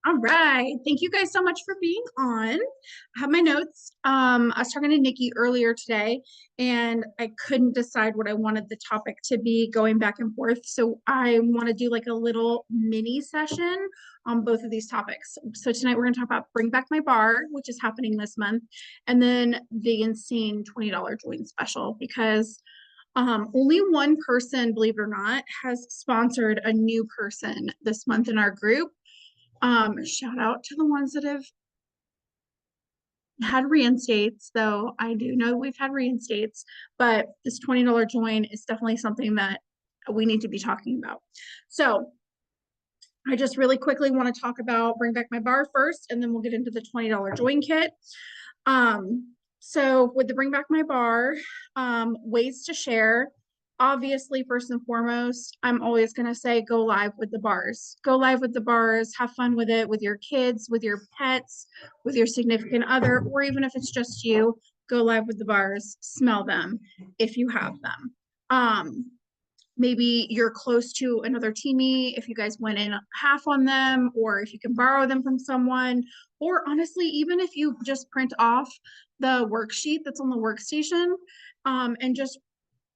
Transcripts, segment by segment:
All right. Thank you guys so much for being on. I have my notes. I was talking to Nikki earlier today, and I couldn't decide what I wanted the topic to be going back and forth. So I want to do like a little mini session on both of these topics. So tonight we're going to talk about Bring Back My Bar, which is happening this month, and then the insane $20 join special because only one person, believe it or not, has sponsored a new person this month in our group. Shout out to the ones that have had reinstates, though I do know we've had reinstates, but this $20 join is definitely something that we need to be talking about. So I just really quickly want to talk about Bring Back My Bar first, and then we'll get into the $20 join kit. So with the Bring Back My Bar, ways to share. Obviously, first and foremost, I'm always going to say go live with the bars. Go live with the bars, have fun with it, with your kids, with your pets, with your significant other, or even if it's just you, go live with the bars, smell them if you have them. Maybe you're close to another teamie, if you guys went in half on them, or if you can borrow them from someone, or honestly, even if you just print off the worksheet that's on the workstation, and just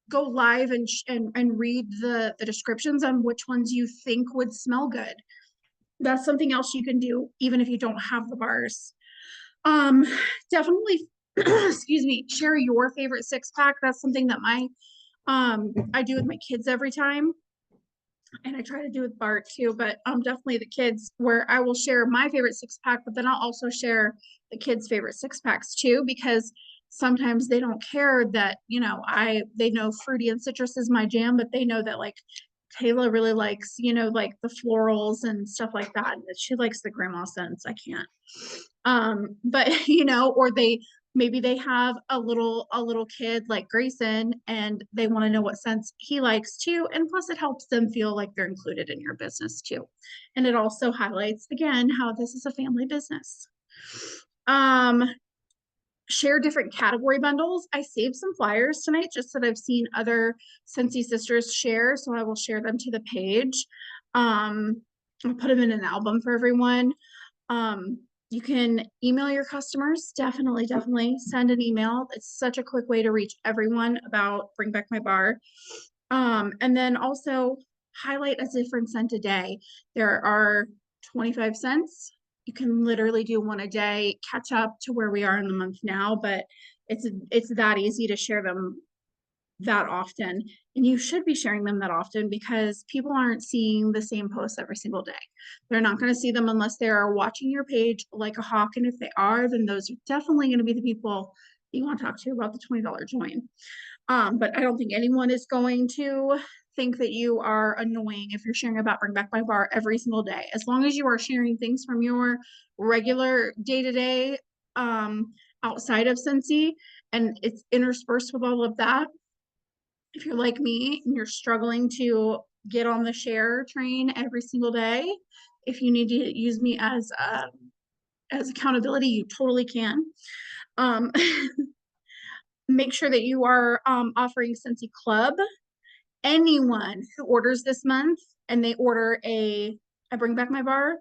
go live and read the descriptions on which ones you think would smell good. That's something else you can do even if you don't have the bars. Definitely excuse me, share your favorite six pack. That's something that I do with my kids every time, and I try to do with Bart too, but definitely the kids, where I will share my favorite six pack, but then I'll also share the kids' favorite six packs too, because sometimes they don't care that, they know fruity and citrus is my jam, but they know that like Taylor really likes, like the florals and stuff like that. She likes the grandma scents. I can't. But or maybe they have a little kid like Grayson, and they want to know what scents he likes too. And plus it helps them feel like they're included in your business too. And it also highlights again how this is a family business. Share different category bundles. I saved some flyers tonight just that I've seen other Scentsy sisters share, so I will share them to the page. I'll put them in an album for everyone. You can email your customers. Definitely send an email. It's such a quick way to reach everyone about Bring Back My Bar. And then also highlight a different scent a day. There are 25 cents. You can literally do one a day, catch up to where we are in the month now, but it's that easy to share them that often. And you should be sharing them that often because people aren't seeing the same posts every single day. They're not going to see them unless they are watching your page like a hawk. And if they are, then those are definitely going to be the people you want to talk to about the $20 join. But I don't think anyone is going to think that you are annoying if you're sharing about Bring Back My Bar every single day. As long as you are sharing things from your regular day-to-day outside of Scentsy, and it's interspersed with all of that. If you're like me and you're struggling to get on the share train every single day, if you need to use me as accountability, you totally can. Make sure that you are offering Scentsy Club. Anyone who orders this month and they order I Bring Back My Bar,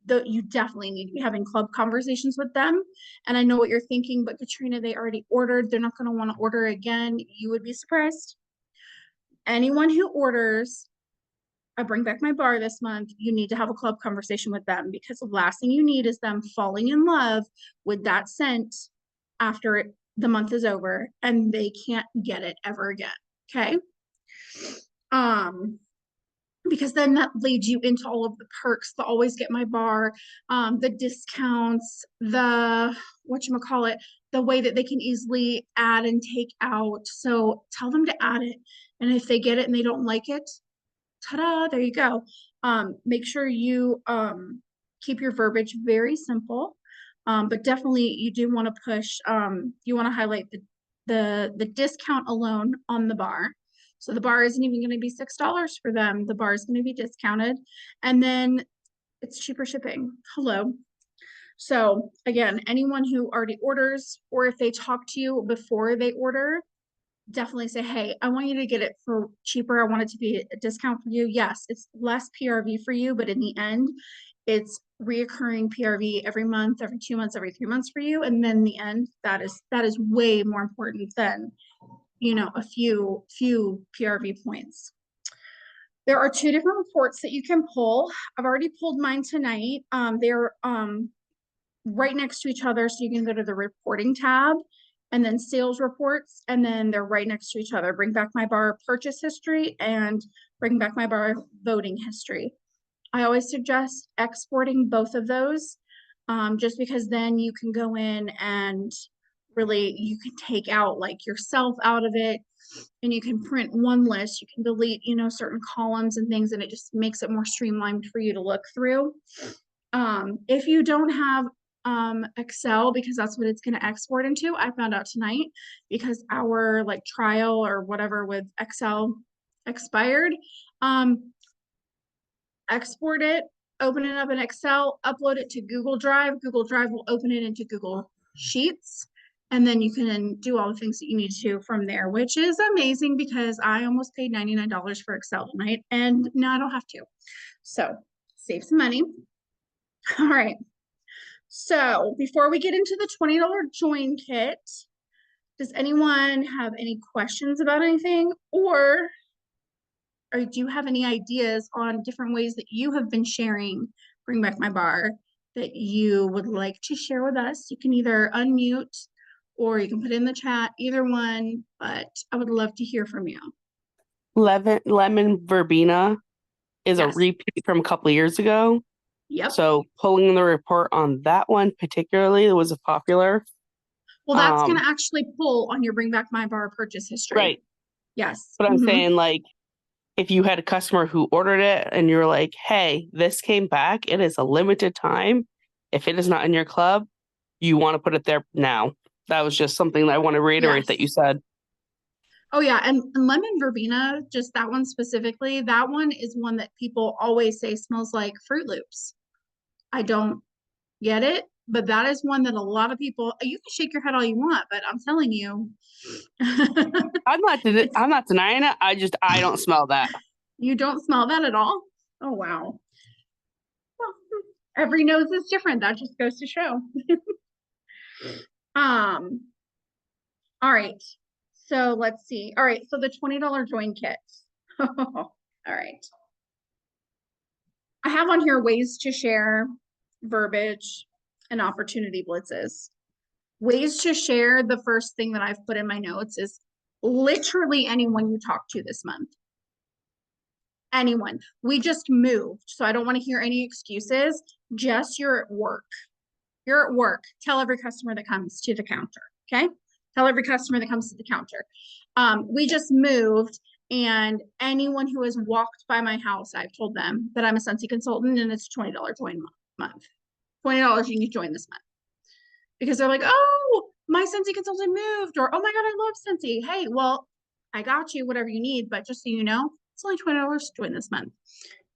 you definitely need to be having club conversations with them. And I know what you're thinking, but Katrina, they already ordered. They're not going to want to order again. You would be surprised. Anyone who orders I Bring Back My Bar this month, you need to have a club conversation with them, because the last thing you need is them falling in love with that scent after the month is over and they can't get it ever again. Okay. Because then that leads you into all of the perks, the Always Get My Bar, the discounts, the whatchamacallit, the way that they can easily add and take out. So tell them to add it. And if they get it and they don't like it, ta-da, there you go. Make sure you keep your verbiage very simple. But definitely you do want to push, you want to highlight the discount alone on the bar. So the bar isn't even going to be $6 for them. The bar is going to be discounted, and then it's cheaper shipping. Hello. So again, anyone who already orders, or if they talk to you before they order, definitely say, hey, I want you to get it for cheaper. I want it to be a discount for you. Yes, it's less PRV for you, but in the end, It's reoccurring PRV every month, every 2 months, every 3 months for you. And then in the end, that is way more important than, a few PRV points. There are 2 different reports that you can pull. I've already pulled mine tonight. They're right next to each other. So you can go to the reporting tab and then sales reports, and then they're right next to each other. Bring Back My Bar purchase history and Bring Back My Bar voting history. I always suggest exporting both of those, just because then you can go in and really, you can take out like yourself out of it, and you can print one list, you can delete, certain columns and things, and it just makes it more streamlined for you to look through. If you don't have Excel, because that's what it's going to export into, I found out tonight, because our like trial or whatever with Excel expired. Export it, open it up in Excel, upload it to Google Drive. Google Drive will open it into Google Sheets, and then you can do all the things that you need to from there, which is amazing because I almost paid $99 for Excel tonight, and now I don't have to. So save some money. All right. So before we get into the $20 join kit, does anyone have any questions about anything, or do you have any ideas on different ways that you have been sharing Bring Back My Bar that you would like to share with us? You can either unmute or you can put in the chat, either one, but I would love to hear from you. Lemon verbena is a repeat from a couple of years ago. Yep. So pulling the report on that one particularly was a popular. Well, that's going to actually pull on your Bring Back My Bar purchase history. Right. Yes. But I'm saying, like, if you had a customer who ordered it and you're like, hey, this came back, it is a limited time. If it is not in your club, you want to put it there now. That was just something that I want to reiterate that you said. Oh, yeah. And lemon verbena, just that one specifically, that one is one that people always say smells like Fruit Loops. I don't get it, but that is one that a lot of people, you can shake your head all you want, but I'm telling you. I'm not denying it. I don't smell that. You don't smell that at all? Oh, wow. Well, every nose is different. That just goes to show. All right. So let's see. All right. So the $20 join kit. All right. I have on here ways to share, verbiage, and opportunity blitzes. Ways to share, the first thing that I've put in my notes is literally anyone you talk to this month. Anyone. We just moved, so I don't want to hear any excuses. Just you're at work. You're at work. Tell every customer that comes to the counter, okay? Tell every customer that comes to the counter. We just moved, and anyone who has walked by my house, I've told them that I'm a Scentsy consultant, and it's $20 join month. $20 you can join this month. Because they're like, oh, my Scentsy consultant moved, or oh my God, I love Scentsy. Hey, well, I got you, whatever you need, but just so you know, it's only $20 to join this month.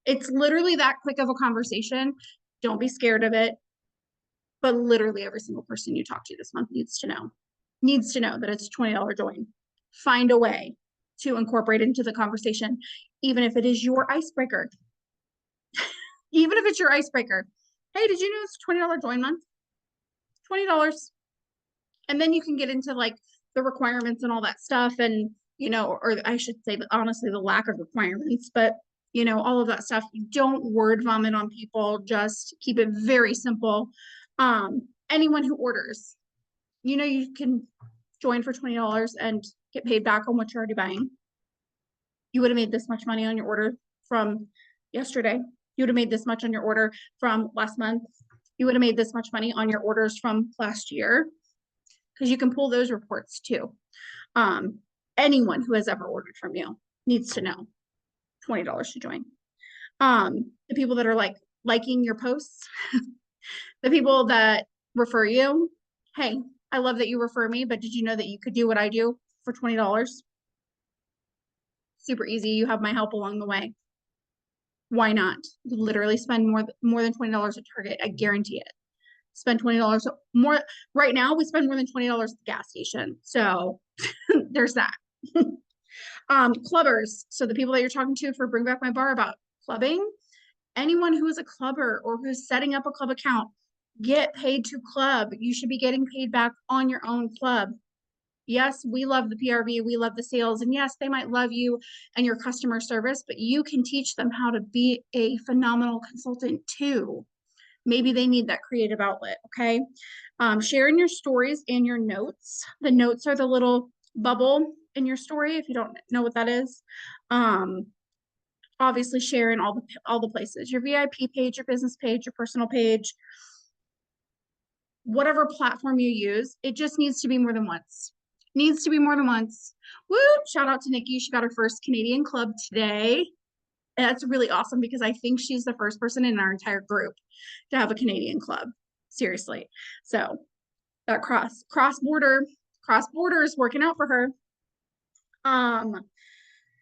It's literally that quick of a conversation. Don't be scared of it. But literally every single person you talk to this month needs to know that it's a $20 join. Find a way to incorporate into the conversation, even if it is your icebreaker. Even if it's your icebreaker. Hey, did you know it's a $20 join month? $20. And then you can get into like the requirements and all that stuff, and or I should say that honestly, the lack of requirements, but all of that stuff. You don't word vomit on people, just keep it very simple. Anyone who orders, you can join for $20 and get paid back on what you're already buying. You would have made this much money on your order from yesterday. You would have made this much on your order from last month. You would have made this much money on your orders from last year, because you can pull those reports too. Anyone who has ever ordered from you needs to know $20 to join. The people that are like liking your posts, the people that refer you, hey, I love that you refer me, but did you know that you could do what I do for $20? Super easy. You have my help along the way. Why not? You literally spend more than $20 at Target. I guarantee it. Spend $20 more. Right now, we spend more than $20 at the gas station. So there's that. Clubbers. So the people that you're talking to for Bring Back My Bar about clubbing, anyone who is a clubber or who's setting up a club account, get paid to club. You should be getting paid back on your own club. Yes, we love the PRV, we love the sales, and yes, they might love you and your customer service, but you can teach them how to be a phenomenal consultant too. Maybe they need that creative outlet, okay? Sharing your stories and your notes. The notes are the little bubble in your story, if you don't know what that is. Obviously share in all the places, your VIP page, your business page, your personal page, whatever platform you use, it just needs to be more than once. Needs to be more than once. Woo! Shout out to Nikki. She got her first Canadian club today. And that's really awesome because I think she's the first person in our entire group to have a Canadian club. Seriously. So that cross border is working out for her. And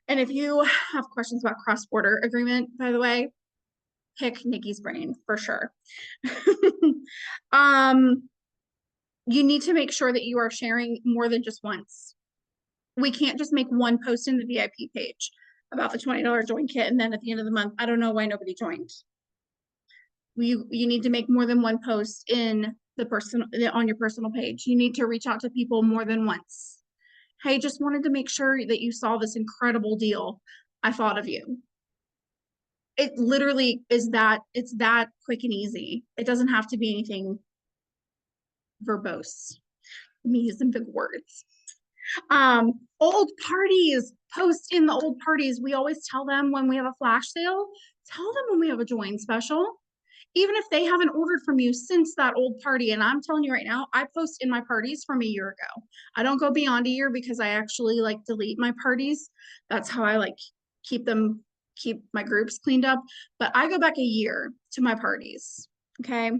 if you have questions about cross border agreement, by the way, pick Nikki's brain for sure. You need to make sure that you are sharing more than just once. We can't just make one post in the VIP page about the $20 join kit, and then at the end of the month, I don't know why nobody joined. You need to make more than one post in on your personal page. You need to reach out to people more than once. Hey, just wanted to make sure that you saw this incredible deal. I thought of you. It literally is that, it's that quick and easy. It doesn't have to be anything verbose. Me using big words. Old parties, post in the old parties. We always tell them when we have a flash sale, tell them when we have a join special, even if they haven't ordered from you since that old party. And I'm telling you right now, I post in my parties from a year ago. I don't go beyond a year because I actually like delete my parties. That's how I like keep my groups cleaned up. But I go back a year to my parties. Okay.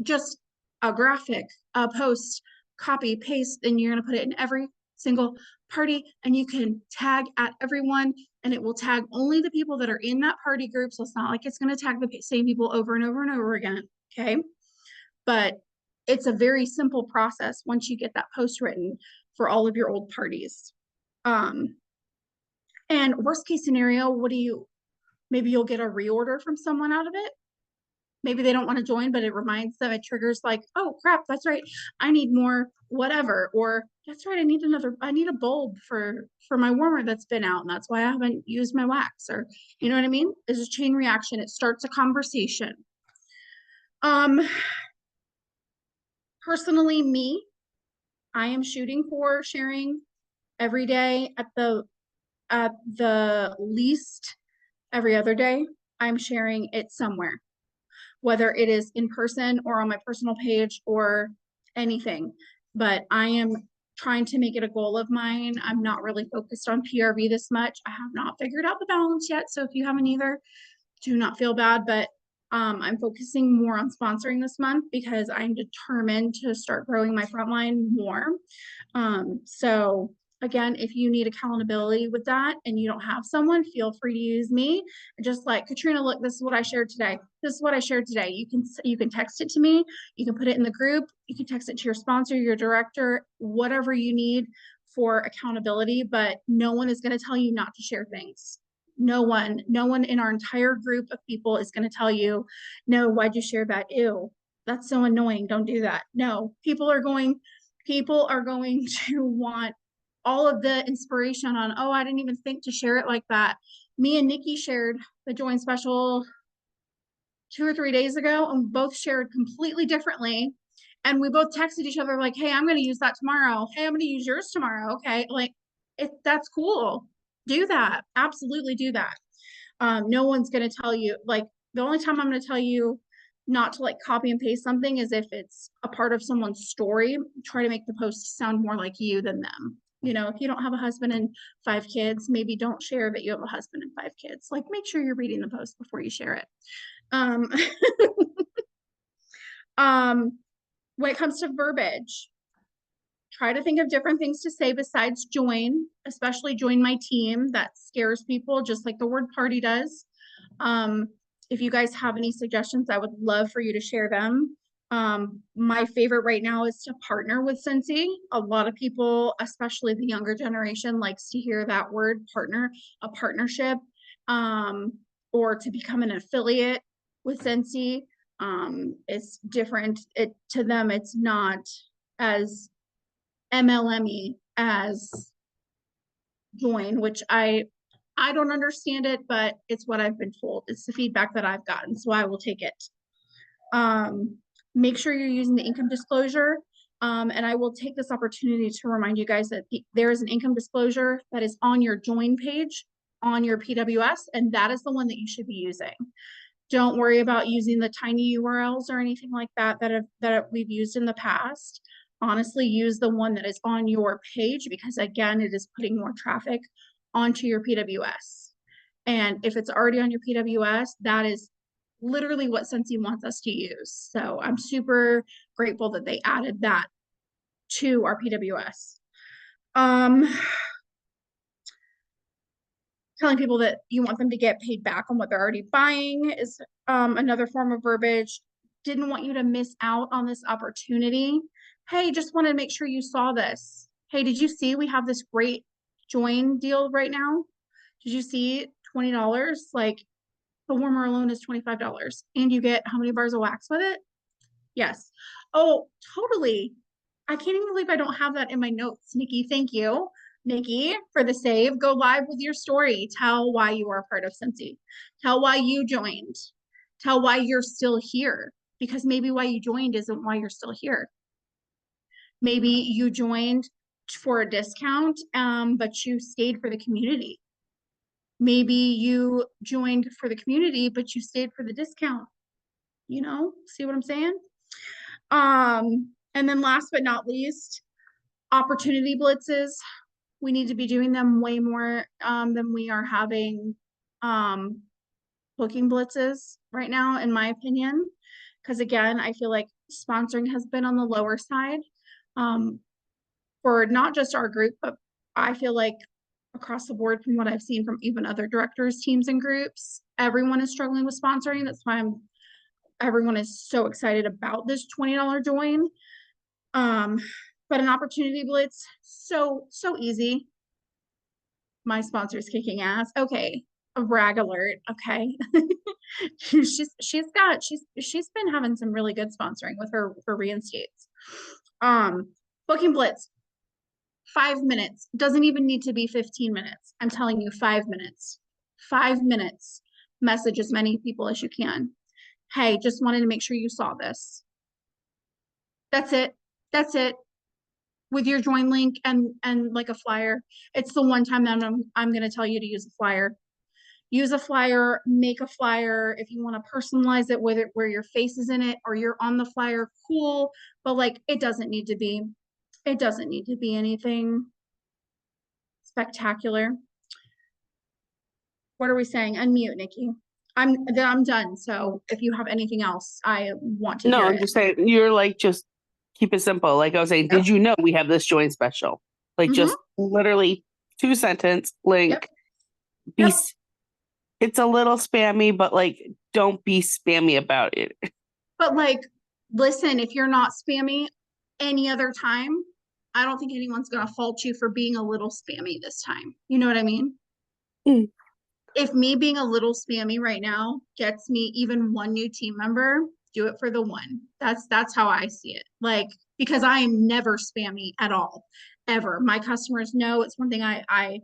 Just a graphic, a post, copy, paste, and you're going to put it in every single party, and you can tag at everyone, and it will tag only the people that are in that party group. So it's not like it's going to tag the same people over and over and over again. Okay. But it's a very simple process once you get that post written for all of your old parties. And worst case scenario, maybe you'll get a reorder from someone out of it. Maybe they don't want to join, but it reminds them, it triggers like, oh crap, that's right, I need more whatever, or that's right, I need a bulb for my warmer that's been out, and that's why I haven't used my wax, or you know what I mean? It's a chain reaction. It starts a conversation. Personally, me, I am shooting for sharing every day, at the least every other day. I'm sharing it somewhere, whether it is in person or on my personal page or anything. But I am trying to make it a goal of mine. I'm not really focused on PRV this much. I have not figured out the balance yet. So if you haven't either, do not feel bad. But I'm focusing more on sponsoring this month because I'm determined to start growing my frontline more. So again, if you need accountability with that and you don't have someone, feel free to use me. Just like, Katrina, look, this is what I shared today. This is what I shared today. You can text it to me. You can put it in the group. You can text it to your sponsor, your director, whatever you need for accountability, but no one is going to tell you not to share things. No one in our entire group of people is going to tell you, no, why'd you share that? Ew, that's so annoying. Don't do that. No, people are going to want all of the inspiration on, oh, I didn't even think to share it like that. Me and Nikki shared the join special 2 or 3 days ago, and both shared completely differently. And we both texted each other like, hey, I'm going to use that tomorrow. Hey, I'm going to use yours tomorrow. Okay. Like, that's cool. Do that. Absolutely do that. No one's going to tell you, like, the only time I'm going to tell you not to like copy and paste something is if it's a part of someone's story. Try to make the post sound more like you than them. You know, if you don't have a husband and 5 kids, maybe don't share that you have a husband and 5 kids. Like, make sure you're reading the post before you share it. When it comes to verbiage, try to think of different things to say besides join, especially join my team. That scares people, just like the word party does. If you guys have any suggestions, I would love for you to share them. My favorite right now is to partner with Scentsy. A lot of people, especially the younger generation, likes to hear that word partner, a partnership. or to become an affiliate with Scentsy. It's different. To them, it's not as MLM-y as join, which I don't understand it, but it's what I've been told. It's the feedback that I've gotten, so I will take it. Make sure you're using the income disclosure. And I will take this opportunity to remind you guys that there is an income disclosure that is on your join page on your PWS, and that is the one that you should be using. Don't worry about using the tiny URLs or anything like that that we've used in the past. Honestly, use the one that is on your page, because again, it is putting more traffic onto your PWS. And if it's already on your PWS, that is literally what Scentsy wants us to use. So I'm super grateful that they added that to our PWS. Telling people that you want them to get paid back on what they're already buying is another form of verbiage. Didn't want you to miss out on this opportunity. Hey, just wanted to make sure you saw this. Hey, did you see we have this great join deal right now? Did you see $20? Like, the warmer alone is $25, and you get how many bars of wax with it? Yes. Oh, totally. I can't even believe I don't have that in my notes. Nikki, thank you. Nikki, for the save. Go live with your story. Tell why you are a part of Scentsy. Tell why you joined. Tell why you're still here. Because maybe why you joined isn't why you're still here. Maybe you joined for a discount, but you stayed for the community. Maybe you joined for the community, but you stayed for the discount. You know, see what I'm saying? And then last but not least, opportunity blitzes. We need to be doing them way more than we are having booking blitzes right now, in my opinion. Because again, I feel like sponsoring has been on the lower side for not just our group, but I feel like across the board from what I've seen from even other directors, teams, and groups, everyone is struggling with sponsoring. That's why everyone is so excited about this $20 join. But an opportunity blitz, so easy. My sponsor's kicking ass. Okay, a brag alert. Okay. she's been having some really good sponsoring with her reinstates. Booking blitz, 5 minutes. Doesn't even need to be 15 minutes. I'm telling you, 5 minutes. 5 minutes. Message as many people as you can. Hey, just wanted to make sure you saw this. That's it. That's it. With your join link and like a flyer. It's the one time that I'm going to tell you to use a flyer. Use a flyer, make a flyer. If you want to personalize it, whether where your face is in it or you're on the flyer, cool. But like, it doesn't need to be anything spectacular. What are we saying? Unmute, Nikki. I'm done. So if you have anything else, I want to hear I'm it. just saying, you're like, just keep it simple. Like I was saying, did you know we have this join special? Like just literally 2-sentence link. It's a little spammy, but like, don't be spammy about it. But like, listen, if you're not spammy any other time, I don't think anyone's going to fault you for being a little spammy this time. You know what I mean? Mm. If me being a little spammy right now gets me even one new team member, do it for the one. That's how I see it. Like, because I am never spammy at all, ever. My customers know it's one thing I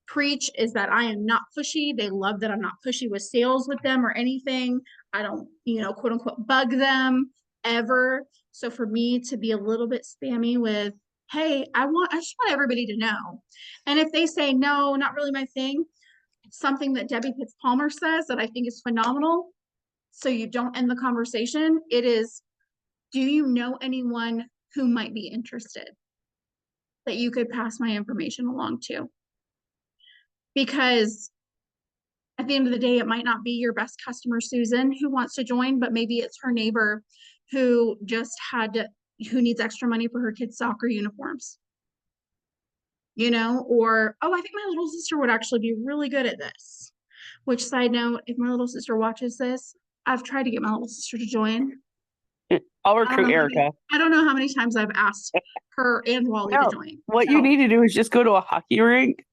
preach is that I am not pushy. They love that I'm not pushy with sales with them or anything. I don't, quote unquote, bug them ever. So for me to be a little bit spammy with, hey, I just want everybody to know. And if they say, no, not really my thing, something that Debbie Pitts Palmer says that I think is phenomenal, so you don't end the conversation, it is, do you know anyone who might be interested that you could pass my information along to? Because at the end of the day, it might not be your best customer, Susan, who wants to join, but maybe it's her neighbor who who needs extra money for her kids' soccer uniforms. Or, oh, I think my little sister would actually be really good at this. Which, side note, if my little sister watches this, I've tried to get my little sister to join. I'll recruit Erica. I don't know how many times I've asked her and Wally to join. What you need to do is just go to a hockey rink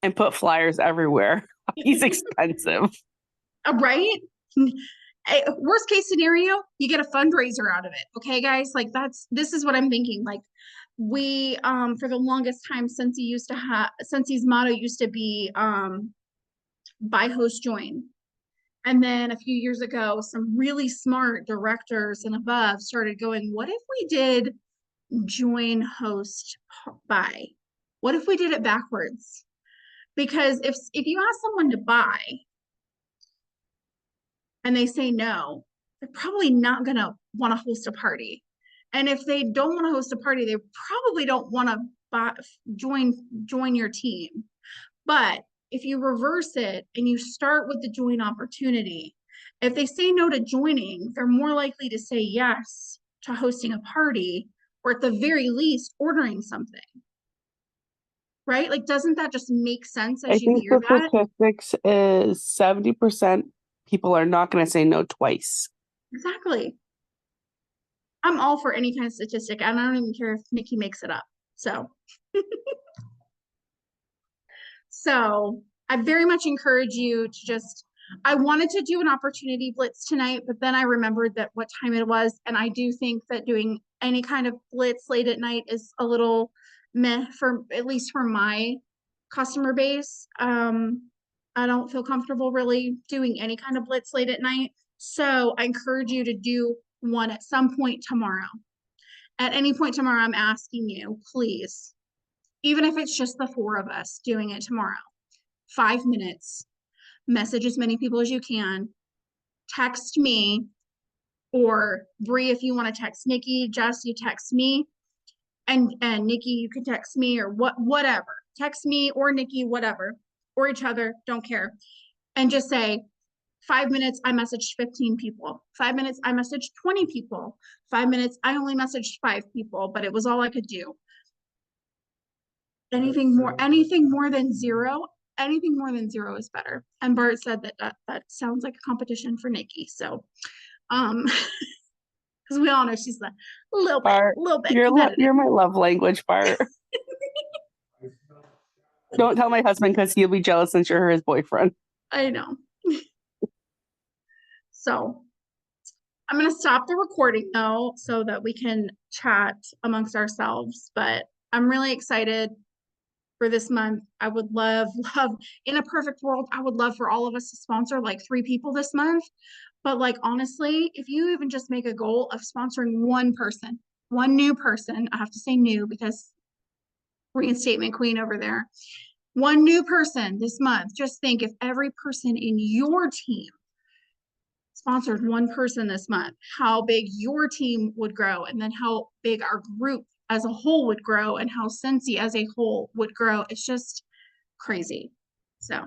and put flyers everywhere. Hockey's expensive. Right? Worst case scenario, you get a fundraiser out of it. Okay, guys, like this is what I'm thinking. Like we for the longest time, Scentssy's motto used to be buy, host, join. And then a few years ago, some really smart directors and above started going, what if we did join, host, buy? What if we did it backwards? Because if you ask someone to buy and they say no, they're probably not going to want to host a party. And if they don't want to host a party, they probably don't want to join your team. But if you reverse it and you start with the join opportunity, if they say no to joining, they're more likely to say yes to hosting a party, or at the very least ordering something. Right? Like, doesn't that just make sense I as you think hear the that? statistics is 70% people are not going to say no twice. Exactly. I'm all for any kind of statistic, and I don't even care if Nikki makes it up. So I very much encourage you to just, I wanted to do an opportunity blitz tonight, but then I remembered that what time it was. And I do think that doing any kind of blitz late at night is a little meh for, at least for my customer base. I don't feel comfortable really doing any kind of blitz late at night. So I encourage you to do one at some point tomorrow. At any point tomorrow, I'm asking you, please, even if it's just the four of us doing it tomorrow, 5 minutes, message as many people as you can, text me, or Bree, if you want to text Nikki, Jess, you text me, and Nikki, you can text me, or whatever. Text me or Nikki, whatever, or each other, don't care. And just say, 5 minutes, I messaged 15 people. 5 minutes, I messaged 20 people. 5 minutes, I only messaged 5 people, but it was all I could do. Anything more than zero, anything more than zero is better. And Bart said that sounds like a competition for Nikki. So, because we all know she's a Bart, little bit you're competitive. my love language, Bart. Don't tell my husband because he'll be jealous since you're his boyfriend. I know. So I'm going to stop the recording though, so that we can chat amongst ourselves. But I'm really excited for this month. I would love, in a perfect world, I would love for all of us to sponsor like 3 people this month. But like, honestly, if you even just make a goal of sponsoring one person, one new person, I have to say new because reinstatement queen over there, one new person this month, just think if every person in your team sponsored one person this month, how big your team would grow, and then how big our group as a whole would grow, and how Scentsy as a whole would grow. It's just crazy. So